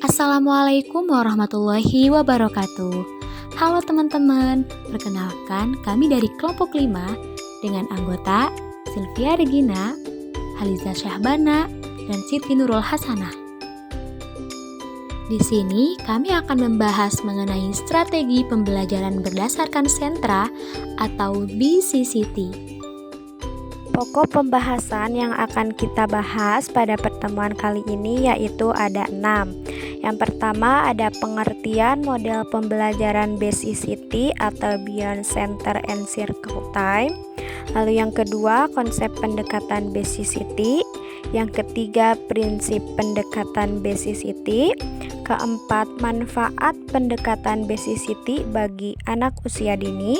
Assalamualaikum warahmatullahi wabarakatuh. Halo teman-teman, perkenalkan kami dari kelompok 5 dengan anggota Sylvia Regina, Haliza Syahbana, dan Siti Nurul Hasanah. Di sini kami akan membahas mengenai strategi pembelajaran berdasarkan sentra atau BCCT. Pokok pembahasan yang akan kita bahas pada pertemuan kali ini yaitu ada 6. Yang pertama ada pengertian model pembelajaran BCCT atau Beyond Center and Circle Time. Lalu yang kedua konsep pendekatan BCCT. Yang ketiga prinsip pendekatan BCCT. Keempat manfaat pendekatan BCCT bagi anak usia dini.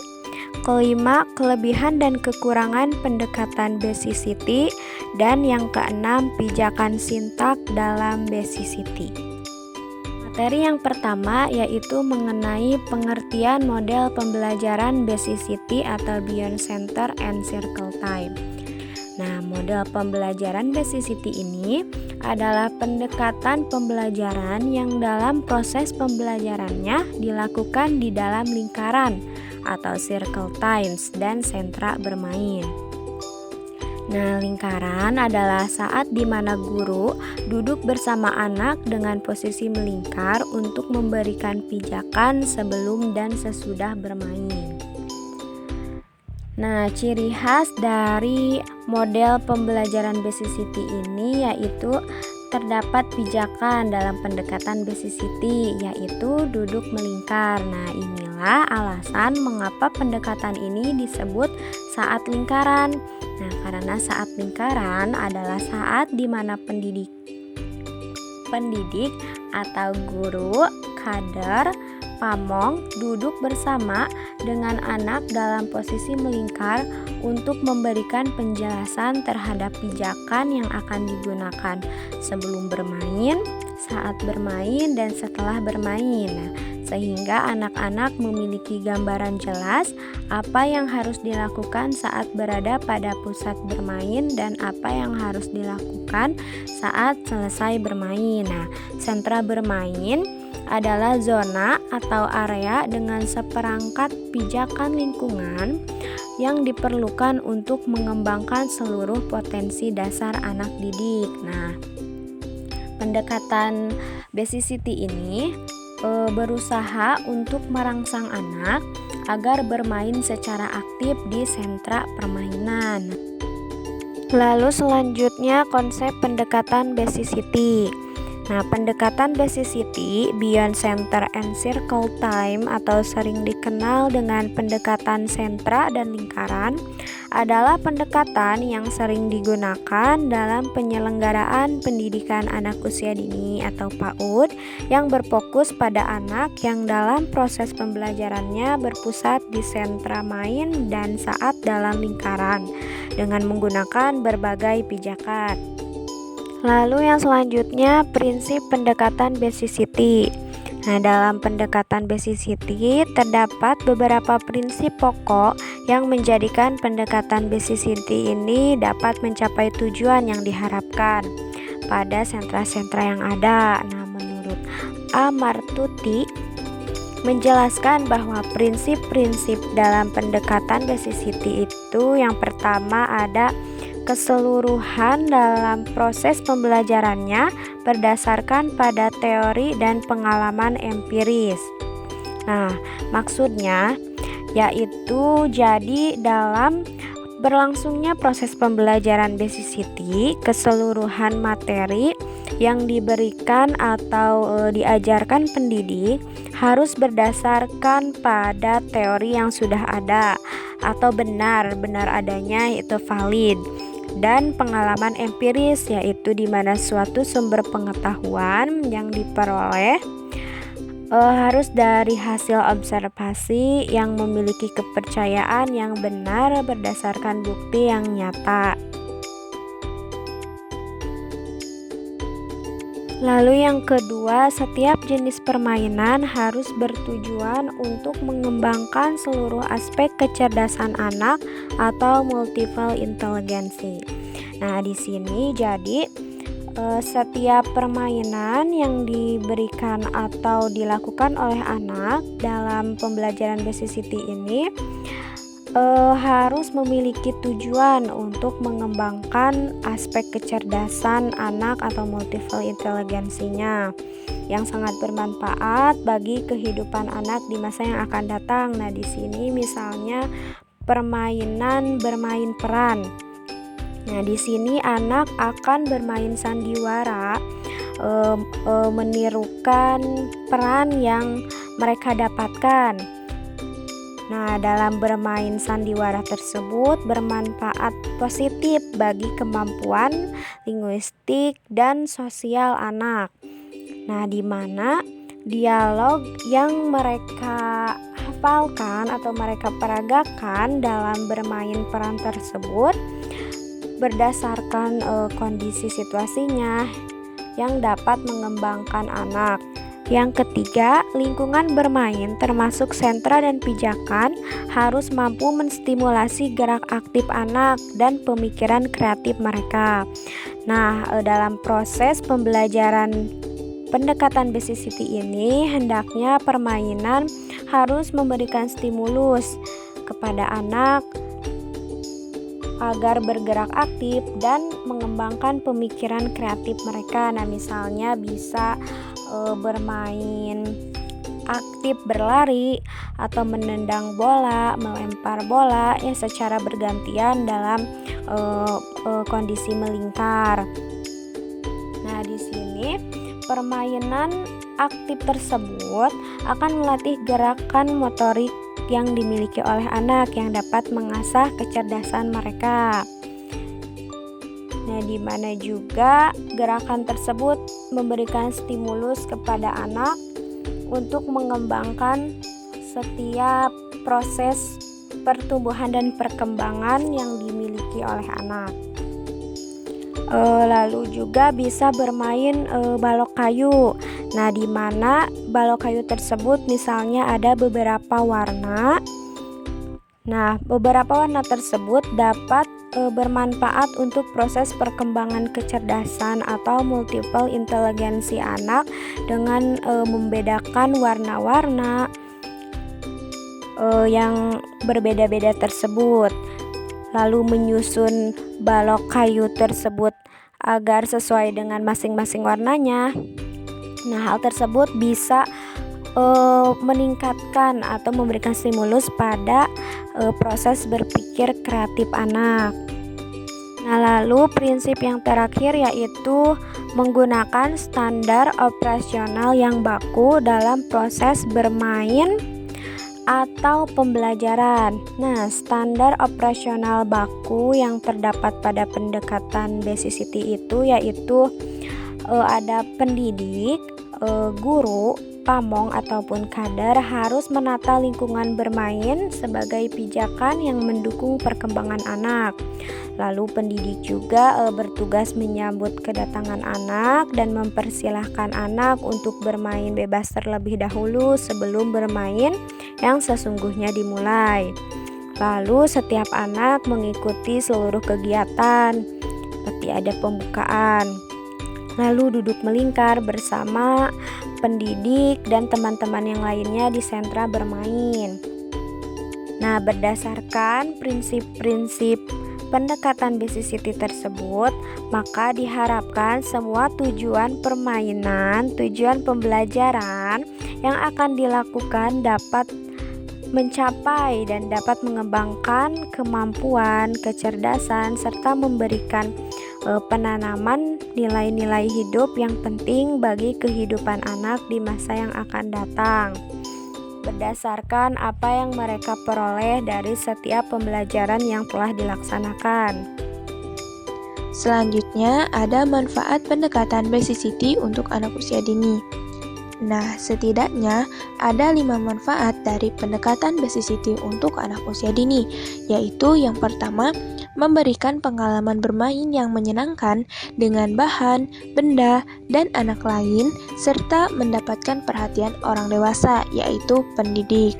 Kelima, kelebihan dan kekurangan pendekatan BCCT. Dan yang keenam, pijakan sintak dalam BCCT. Materi yang pertama yaitu mengenai pengertian model pembelajaran BCCT atau Beyond Center and Circle Time. Nah, model pembelajaran BCCT ini adalah pendekatan pembelajaran yang dalam proses pembelajarannya dilakukan di dalam lingkaran atau circle times dan sentra bermain. Nah, lingkaran adalah saat di mana guru duduk bersama anak dengan posisi melingkar untuk memberikan pijakan sebelum dan sesudah bermain. Nah, ciri khas dari model pembelajaran BCCT ini yaitu terdapat pijakan dalam pendekatan BCCT yaitu duduk melingkar. Nah, inilah alasan mengapa pendekatan ini disebut saat lingkaran. Nah, karena saat lingkaran adalah saat di mana pendidik atau guru, kader, pamong duduk bersama dengan anak dalam posisi melingkar untuk memberikan penjelasan terhadap pijakan yang akan digunakan sebelum bermain, saat bermain, dan setelah bermain. Nah, sehingga anak-anak memiliki gambaran jelas apa yang harus dilakukan saat berada pada pusat bermain dan apa yang harus dilakukan saat selesai bermain. Nah, sentra bermain adalah zona atau area dengan seperangkat pijakan lingkungan yang diperlukan untuk mengembangkan seluruh potensi dasar anak didik. Nah, pendekatan BCCT ini berusaha untuk merangsang anak agar bermain secara aktif di sentra permainan. Lalu selanjutnya konsep pendekatan BCCT. Nah, pendekatan BCCT, Beyond Center and Circle Time atau sering dikenal dengan pendekatan sentra dan lingkaran, adalah pendekatan yang sering digunakan dalam penyelenggaraan pendidikan anak usia dini atau PAUD yang berfokus pada anak yang dalam proses pembelajarannya berpusat di sentra main dan saat dalam lingkaran dengan menggunakan berbagai pijakan. Lalu yang selanjutnya prinsip pendekatan BCCT. Nah, dalam pendekatan BCCT terdapat beberapa prinsip pokok yang menjadikan pendekatan BCCT ini dapat mencapai tujuan yang diharapkan pada sentra-sentra yang ada. Nah, menurut A. Martuti menjelaskan bahwa prinsip-prinsip dalam pendekatan BCCT itu yang pertama ada keseluruhan dalam proses pembelajarannya berdasarkan pada teori dan pengalaman empiris. Nah, maksudnya yaitu jadi dalam berlangsungnya proses pembelajaran BCCT, keseluruhan materi yang diberikan atau diajarkan pendidik harus berdasarkan pada teori yang sudah ada atau benar adanya itu valid, dan pengalaman empiris yaitu di mana suatu sumber pengetahuan yang diperoleh harus dari hasil observasi yang memiliki kepercayaan yang benar berdasarkan bukti yang nyata. Lalu yang kedua, setiap jenis permainan harus bertujuan untuk mengembangkan seluruh aspek kecerdasan anak atau multiple intelligency. Nah, di sini jadi Setiap permainan yang diberikan atau dilakukan oleh anak dalam pembelajaran BCCT ini harus memiliki tujuan untuk mengembangkan aspek kecerdasan anak atau multiple inteligensinya yang sangat bermanfaat bagi kehidupan anak di masa yang akan datang. Nah, di sini misalnya permainan bermain peran. Nah, di sini anak akan bermain sandiwara, menirukan peran yang mereka dapatkan. Nah, dalam bermain sandiwara tersebut bermanfaat positif bagi kemampuan linguistik dan sosial anak. Nah, di mana dialog yang mereka hafalkan atau mereka peragakan dalam bermain peran tersebut berdasarkan kondisi situasinya yang dapat mengembangkan anak. Yang ketiga, lingkungan bermain termasuk sentra dan pijakan harus mampu menstimulasi gerak aktif anak dan pemikiran kreatif mereka. Nah, dalam proses pembelajaran pendekatan BCCT ini hendaknya permainan harus memberikan stimulus kepada anak agar bergerak aktif dan mengembangkan pemikiran kreatif mereka. Nah, misalnya bisa bermain aktif berlari atau menendang bola, melempar bola ya secara bergantian dalam kondisi melingkar. Nah, di sini permainan aktif tersebut akan melatih gerakan motorik yang dimiliki oleh anak yang dapat mengasah kecerdasan mereka. Nah, di mana juga gerakan tersebut memberikan stimulus kepada anak untuk mengembangkan setiap proses pertumbuhan dan perkembangan yang dimiliki oleh anak. Lalu juga bisa bermain balok kayu. Nah, di mana balok kayu tersebut misalnya ada beberapa warna. Nah, beberapa warna tersebut dapat bermanfaat untuk proses perkembangan kecerdasan atau multiple inteligensi anak dengan membedakan warna-warna yang berbeda-beda tersebut. Lalu menyusun balok kayu tersebut agar sesuai dengan masing-masing warnanya. Nah, hal tersebut bisa meningkatkan atau memberikan stimulus pada proses berpikir kreatif anak. Nah, lalu prinsip yang terakhir yaitu menggunakan standar operasional yang baku dalam proses bermain atau pembelajaran. Nah, standar operasional baku yang terdapat pada pendekatan BCCT itu yaitu ada pendidik, guru, pamong ataupun kader harus menata lingkungan bermain sebagai pijakan yang mendukung perkembangan anak. Lalu pendidik juga bertugas menyambut kedatangan anak dan mempersilahkan anak untuk bermain bebas terlebih dahulu sebelum bermain yang sesungguhnya dimulai. Lalu setiap anak mengikuti seluruh kegiatan seperti ada pembukaan. Lalu duduk melingkar bersama pendidik dan teman-teman yang lainnya di sentra bermain. Nah, berdasarkan prinsip-prinsip pendekatan BCCT tersebut, maka diharapkan semua tujuan permainan, tujuan pembelajaran yang akan dilakukan dapat mencapai dan dapat mengembangkan kemampuan, kecerdasan, serta memberikan penanaman nilai-nilai hidup yang penting bagi kehidupan anak di masa yang akan datang, berdasarkan apa yang mereka peroleh dari setiap pembelajaran yang telah dilaksanakan. Selanjutnya, ada manfaat pendekatan BCCT untuk anak usia dini. Nah, setidaknya ada 5 manfaat dari pendekatan BCCT untuk anak usia dini, yaitu yang pertama, memberikan pengalaman bermain yang menyenangkan dengan bahan, benda, dan anak lain, serta mendapatkan perhatian orang dewasa, yaitu pendidik.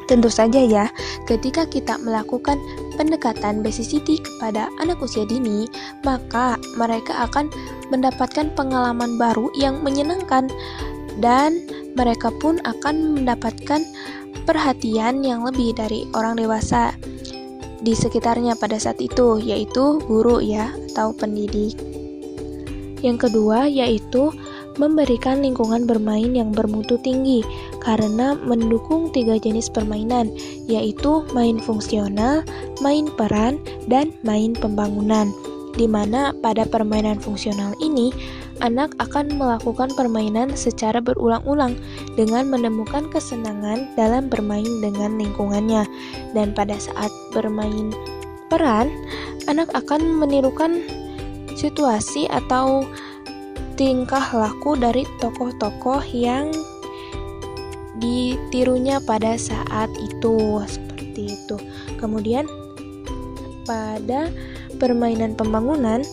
Tentu saja ya, ketika kita melakukan pendekatan BCCT kepada anak usia dini, maka mereka akan mendapatkan pengalaman baru yang menyenangkan, dan mereka pun akan mendapatkan perhatian yang lebih dari orang dewasa di sekitarnya pada saat itu, yaitu guru ya, atau pendidik. Yang kedua yaitu memberikan lingkungan bermain yang bermutu tinggi karena mendukung 3 jenis permainan, yaitu main fungsional, main peran, dan main pembangunan. Di mana pada permainan fungsional ini, anak akan melakukan permainan secara berulang-ulang dengan menemukan kesenangan dalam bermain dengan lingkungannya. Dan pada saat bermain peran, anak akan menirukan situasi atau tingkah laku dari tokoh-tokoh yang ditirunya pada saat itu, seperti itu. Kemudian pada permainan pembangunan,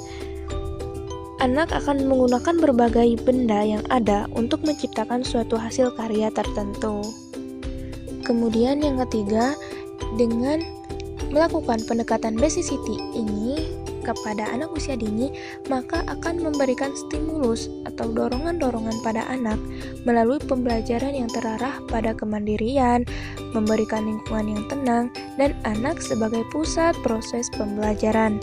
anak akan menggunakan berbagai benda yang ada untuk menciptakan suatu hasil karya tertentu. Kemudian yang ketiga, dengan melakukan pendekatan BCCT ini kepada anak usia dini, maka akan memberikan stimulus atau dorongan-dorongan pada anak melalui pembelajaran yang terarah pada kemandirian, memberikan lingkungan yang tenang, dan anak sebagai pusat proses pembelajaran.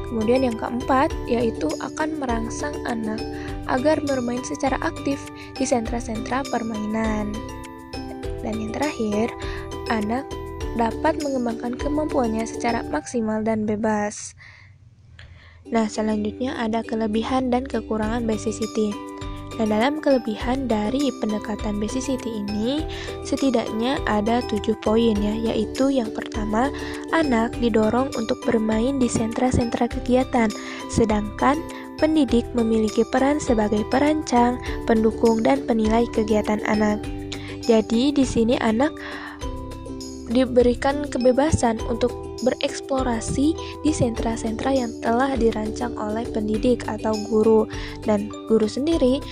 Kemudian yang keempat, yaitu akan merangsang anak agar bermain secara aktif di sentra-sentra permainan. Dan yang terakhir, anak dapat mengembangkan kemampuannya secara maksimal dan bebas. Nah, selanjutnya ada kelebihan dan kekurangan BCCT. Nah, dalam kelebihan dari pendekatan BCCT ini, setidaknya ada 7 poin ya, yaitu yang pertama, anak didorong untuk bermain di sentra-sentra kegiatan, sedangkan pendidik memiliki peran sebagai perancang, pendukung, dan penilai kegiatan anak. Jadi, di sini anak diberikan kebebasan untuk bereksplorasi di sentra-sentra yang telah dirancang oleh pendidik atau guru, dan guru sendiri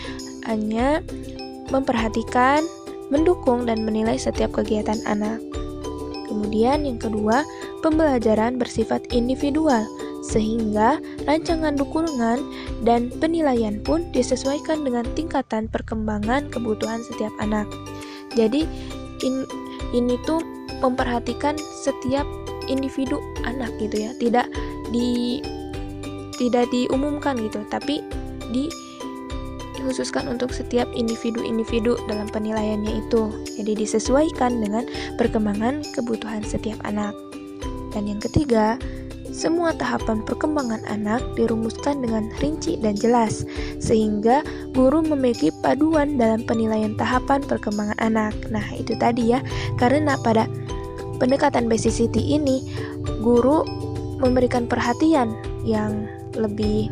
hanya memperhatikan, mendukung, dan menilai setiap kegiatan anak. Kemudian yang kedua, pembelajaran bersifat individual, sehingga rancangan dukungan dan penilaian pun disesuaikan dengan tingkatan perkembangan kebutuhan setiap anak. Jadi ini tuh memperhatikan setiap individu anak gitu ya, tidak diumumkan gitu, tapi dikhususkan untuk setiap individu-individu dalam penilaiannya itu. Jadi disesuaikan dengan perkembangan kebutuhan setiap anak. Dan yang ketiga, semua tahapan perkembangan anak dirumuskan dengan rinci dan jelas, sehingga guru memiliki paduan dalam penilaian tahapan perkembangan anak. Nah, itu tadi ya, karena pada pendekatan BCCT ini, guru memberikan perhatian yang lebih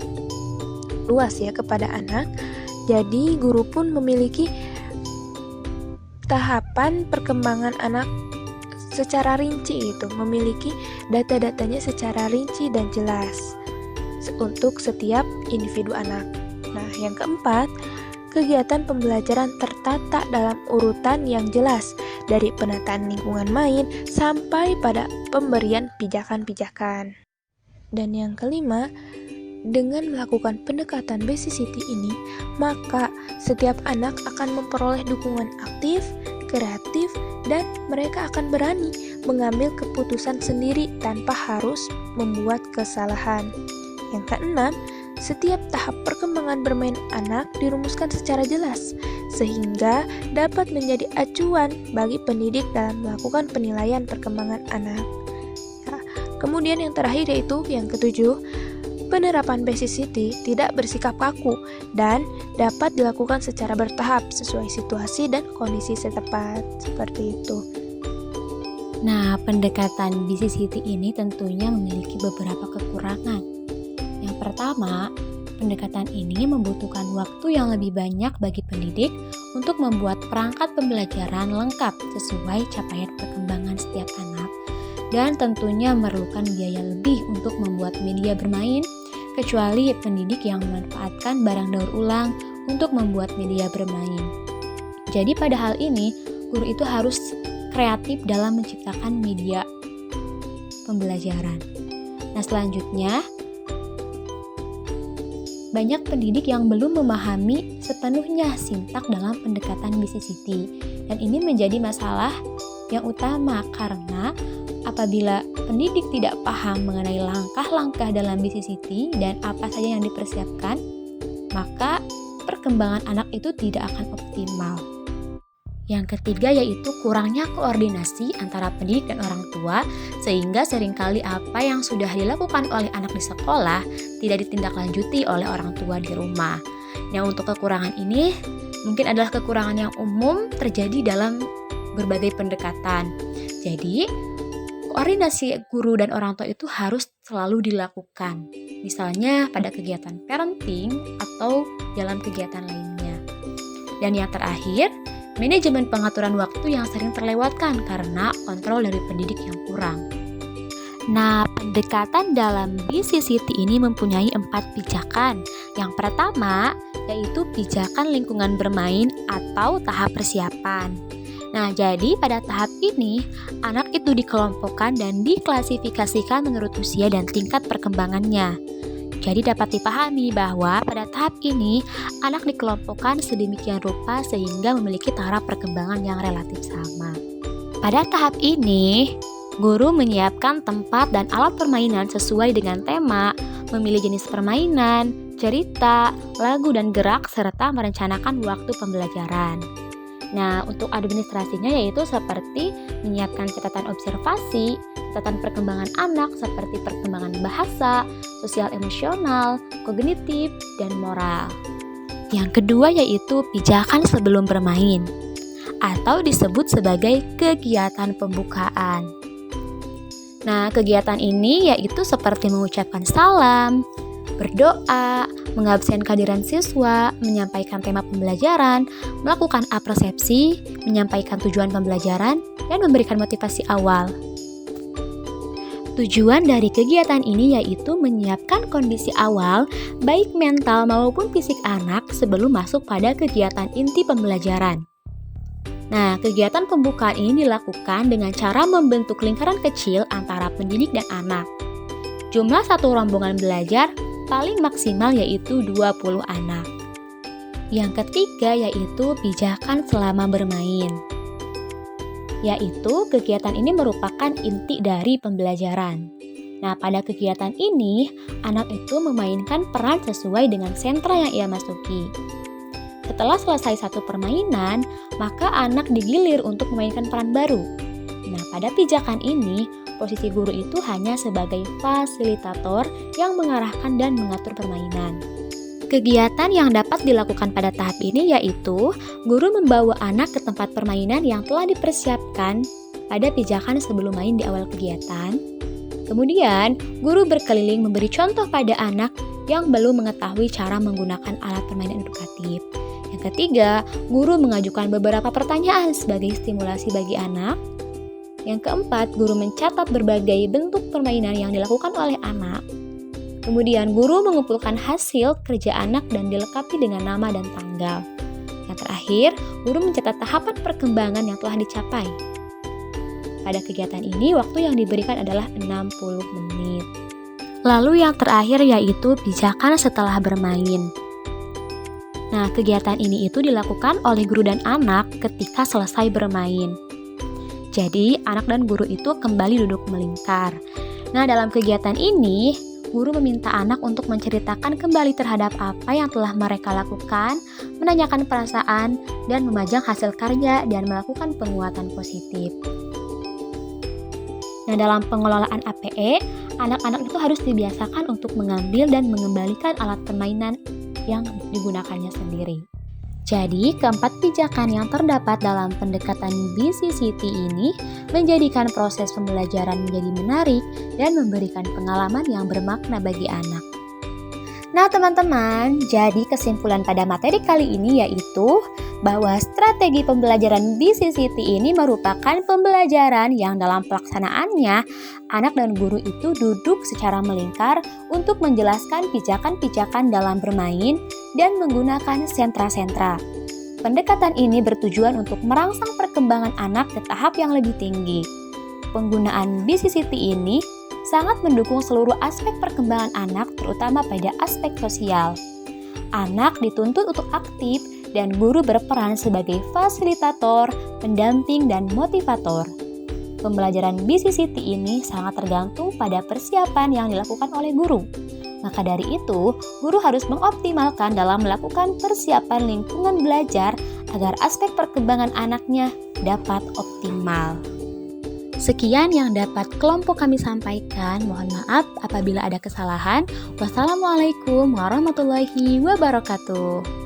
luas ya kepada anak. Jadi, guru pun memiliki tahapan perkembangan anak secara rinci, itu memiliki data-datanya secara rinci dan jelas untuk setiap individu anak. Nah, yang keempat, kegiatan pembelajaran tertata dalam urutan yang jelas, dari penataan lingkungan main sampai pada pemberian pijakan-pijakan. Dan yang kelima, dengan melakukan pendekatan BCCT ini, maka setiap anak akan memperoleh dukungan aktif, kreatif, dan mereka akan berani mengambil keputusan sendiri tanpa harus membuat kesalahan. Yang keenam, setiap tahap perkembangan bermain anak dirumuskan secara jelas, sehingga dapat menjadi acuan bagi pendidik dalam melakukan penilaian perkembangan anak. Nah, kemudian yang terakhir yaitu yang ketujuh, penerapan BCCT tidak bersikap kaku dan dapat dilakukan secara bertahap sesuai situasi dan kondisi setempat, seperti itu. Nah, pendekatan BCCT ini tentunya memiliki beberapa kekurangan. Yang pertama, pendekatan ini membutuhkan waktu yang lebih banyak bagi pendidik untuk membuat perangkat pembelajaran lengkap sesuai capaian perkembangan setiap anak, dan tentunya memerlukan biaya lebih untuk membuat media bermain, kecuali pendidik yang memanfaatkan barang daur ulang untuk membuat media bermain. Jadi pada hal ini, guru itu harus kreatif dalam menciptakan media pembelajaran. Nah, selanjutnya banyak pendidik yang belum memahami sepenuhnya sintak dalam pendekatan BCCT. Dan ini menjadi masalah yang utama karena apabila pendidik tidak paham mengenai langkah-langkah dalam BCCT dan apa saja yang dipersiapkan, maka perkembangan anak itu tidak akan optimal. Yang ketiga yaitu kurangnya koordinasi antara pendidik dan orang tua, sehingga seringkali apa yang sudah dilakukan oleh anak di sekolah tidak ditindaklanjuti oleh orang tua di rumah. Nah, untuk kekurangan ini mungkin adalah kekurangan yang umum terjadi dalam berbagai pendekatan. Jadi, koordinasi guru dan orang tua itu harus selalu dilakukan. Misalnya pada kegiatan parenting atau dalam kegiatan lainnya. Dan yang terakhir, manajemen pengaturan waktu yang sering terlewatkan karena kontrol dari pendidik yang kurang. Nah, pendekatan dalam BCCT ini mempunyai 4 pijakan. Yang pertama, yaitu pijakan lingkungan bermain atau tahap persiapan. Nah, jadi pada tahap ini, anak itu dikelompokkan dan diklasifikasikan menurut usia dan tingkat perkembangannya. Jadi dapat dipahami bahwa pada tahap ini, anak dikelompokkan sedemikian rupa sehingga memiliki taraf perkembangan yang relatif sama. Pada tahap ini, guru menyiapkan tempat dan alat permainan sesuai dengan tema, memilih jenis permainan, cerita, lagu dan gerak, serta merencanakan waktu pembelajaran. Nah, untuk administrasinya yaitu seperti menyiapkan catatan observasi, catatan perkembangan anak seperti perkembangan bahasa, sosial emosional, kognitif, dan moral. Yang kedua yaitu pijakan sebelum bermain, atau disebut sebagai kegiatan pembukaan. Nah, kegiatan ini yaitu seperti mengucapkan salam, berdoa, mengabsen kehadiran siswa, menyampaikan tema pembelajaran, melakukan apresiasi, menyampaikan tujuan pembelajaran, dan memberikan motivasi awal. Tujuan dari kegiatan ini yaitu menyiapkan kondisi awal, baik mental maupun fisik anak sebelum masuk pada kegiatan inti pembelajaran. Nah, kegiatan pembukaan ini dilakukan dengan cara membentuk lingkaran kecil antara pendidik dan anak. Jumlah satu rombongan belajar paling maksimal yaitu 20 anak. Yang ketiga yaitu pijakan selama bermain. Yaitu kegiatan ini merupakan inti dari pembelajaran. Nah, pada kegiatan ini, anak itu memainkan peran sesuai dengan sentra yang ia masuki. Setelah selesai satu permainan, maka anak digilir untuk memainkan peran baru. Nah, pada pijakan ini, posisi guru itu hanya sebagai fasilitator yang mengarahkan dan mengatur permainan. Kegiatan yang dapat dilakukan pada tahap ini yaitu guru membawa anak ke tempat permainan yang telah dipersiapkan pada pijakan sebelum main di awal kegiatan. Kemudian, guru berkeliling memberi contoh pada anak yang belum mengetahui cara menggunakan alat permainan edukatif. Yang ketiga, guru mengajukan beberapa pertanyaan sebagai stimulasi bagi anak. Yang keempat, guru mencatat berbagai bentuk permainan yang dilakukan oleh anak. Kemudian, guru mengumpulkan hasil kerja anak dan dilengkapi dengan nama dan tanggal. Yang terakhir, guru mencatat tahapan perkembangan yang telah dicapai. Pada kegiatan ini, waktu yang diberikan adalah 60 menit. Lalu yang terakhir yaitu pijakan setelah bermain. Nah, kegiatan ini itu dilakukan oleh guru dan anak ketika selesai bermain. Jadi, anak dan guru itu kembali duduk melingkar. Nah, dalam kegiatan ini, guru meminta anak untuk menceritakan kembali terhadap apa yang telah mereka lakukan, menanyakan perasaan, dan memajang hasil karya dan melakukan penguatan positif. Nah, dalam pengelolaan APE, anak-anak itu harus dibiasakan untuk mengambil dan mengembalikan alat permainan yang digunakannya sendiri. Jadi, keempat pijakan yang terdapat dalam pendekatan BCCT ini menjadikan proses pembelajaran menjadi menarik dan memberikan pengalaman yang bermakna bagi anak. Nah, teman-teman, jadi kesimpulan pada materi kali ini yaitu bahwa strategi pembelajaran BCCT ini merupakan pembelajaran yang dalam pelaksanaannya anak dan guru itu duduk secara melingkar untuk menjelaskan pijakan-pijakan dalam bermain dan menggunakan sentra-sentra. Pendekatan ini bertujuan untuk merangsang perkembangan anak ke tahap yang lebih tinggi. Penggunaan BCCT ini sangat mendukung seluruh aspek perkembangan anak, terutama pada aspek sosial. Anak dituntut untuk aktif dan guru berperan sebagai fasilitator, pendamping, dan motivator. Pembelajaran BCCT ini sangat tergantung pada persiapan yang dilakukan oleh guru. Maka dari itu, guru harus mengoptimalkan dalam melakukan persiapan lingkungan belajar agar aspek perkembangan anaknya dapat optimal. Sekian yang dapat kelompok kami sampaikan. Mohon maaf apabila ada kesalahan. Wassalamualaikum warahmatullahi wabarakatuh.